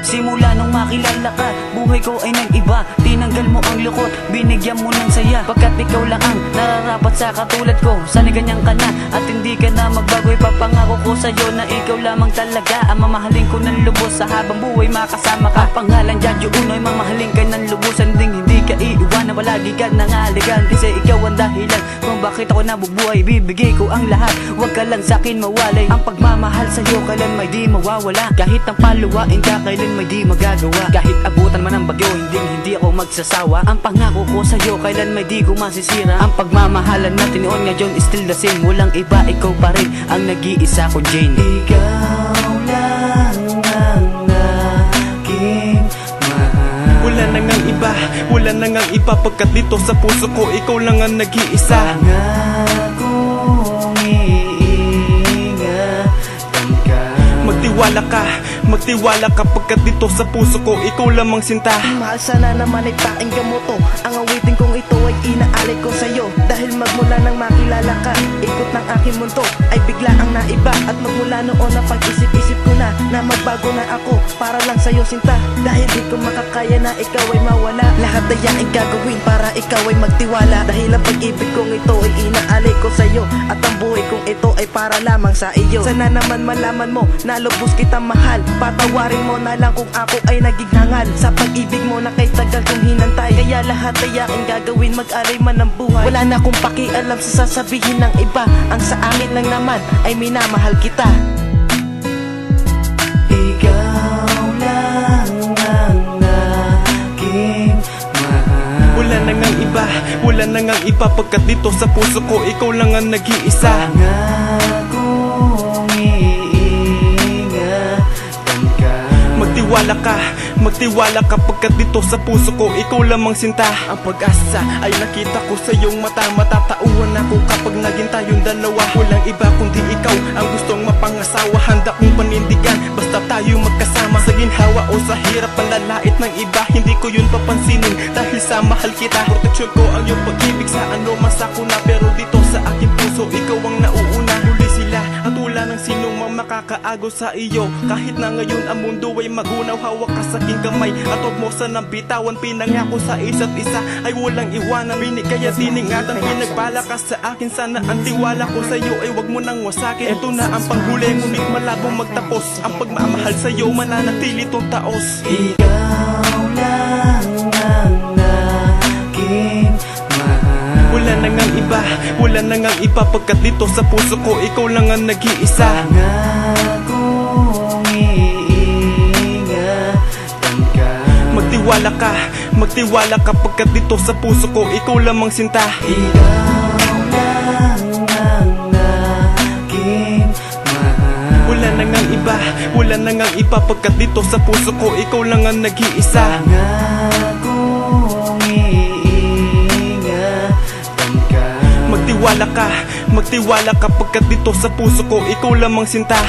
Simula nung makilala ka, buhay ko ay nag-iba. Tinanggal mo ang lukot, binigyan mo ng saya. Pagkat ikaw lang ang nararapat sa katulad ko. Sana'y ganyan ka na at hindi ka na magbago. Ipapangako ko sa'yo na ikaw lamang talaga ang mamahalin ko ng lubos. Sa habang buhay makasama ka, pangalan Jadyo Unoy, mamahalin ka ng lubusan. Hindi ka iiwanan, palagi ka nangaligan. Kasi ikaw ang dahilan kung bakit ako nabubuhay. Bibigay ko ang lahat, huwag ka lang sa'kin mawalay. Ang pagmamahal sa'yo kailan may di mawawala. Kahit ang paluwain ka kailan may di magagawa. Kahit abutan man ang bagyo, hindi ako magsasawa. Ang pangako ko sa'yo kailan may di ko masisira. Ang pagmamahalan natin noon ngayon is still the same. Walang iba, ikaw pa rin ang nag-iisa ko, Jane. Ikaw lang ang aking mahal. Wala na ngang iba, wala na ngang iba. Pagkat dito sa puso ko, ikaw lang ang nag-iisa. Pangakong iingatan ka. Magtiwala ka pagkat dito sa puso ko, ikaw lamang sinta. Mahal, sana naman ay pakinggan mo to. Ang awitin kong ito ay inaalay ko sa'yo. Dahil magmula nang makilala ka, ikot ng aking mundo ay bigla ang naiba. At magmula noon na pag-isip-isip ko na magbago na ako para lang sa'yo, sinta. Dahil di ko makakaya na ikaw ay mawala. Lahat ay yaing gagawin para ikaw ay magtiwala. Dahil ang pag-ibig kong ito ay inaalay ko sa'yo. At ang buhay kong ito ay para lamang sa iyo. Sana naman malaman mo na lubos kitang mahal. Patawarin mo na lang kung ako ay naging hangal sa pag-ibig mo na kay tagal kong hinantay. Kaya lahat ay aking gagawin, mag-alay man ng buhay. Wala na akong pakialam sa sasabihin ng iba. Ang sa akin lang naman ay minamahal kita. Ikaw lang ang aking mahal. Wala na ngang iba, wala na ngang iba. Pagkat dito sa puso ko, ikaw lang ang nag-iisa. Pangakong iingatan ka. Magtiwala ka pagkat dito sa puso ko, ikaw lamang sinta. Ang pag-asa ay nakita ko sa iyong mata. Matatauhan ako kapag naging tayong dalawa. Walang iba kundi ikaw ang gustong mapangasawa. Handa kong panindigan basta tayo magkasama. Sa ginhawa o sa hirap ang lalait ng iba, hindi ko yun papansinin dahil sa mahal kita. Proteksyon ko ang iyong pag-ibig, sa ano masako na. Pero dito sa aking puso, ikaw ang nauuna. Huli sila at wala ng sinong makakaago sa iyo. Kahit na ngayon ang mundo ay magunaw, hawak ka sa aking kamay at huwag mo sanang bitawan. Pinangako sa isa't isa ay walang iwanan. Kaya tiningatan, pinagbala ka sa akin. Sana ang tiwala ko sa iyo ay huwag mo nang wasakin. Ito na ang panghuli, ngunit malabong magtapos. Ang pagmamahal sa iyo mananatili tong taos. Ikaw lang ang aking mahal. Wala na ngang iba, wala na ngang iba. Pagkat dito sa puso ko, ikaw lang ang nag-iisa. Pangakong iingatan ka. Magtiwala ka pagkat dito sa puso ko, ikaw lamang sinta. Ikaw lang ang aking mahal. Wala na ngang iba, wala na ngang iba. Pagkat dito sa puso ko, ikaw lang ang nag-iisa. Pangakong iingatan ka. Magtiwala ka pagkat dito sa puso ko, ikaw lamang sinta.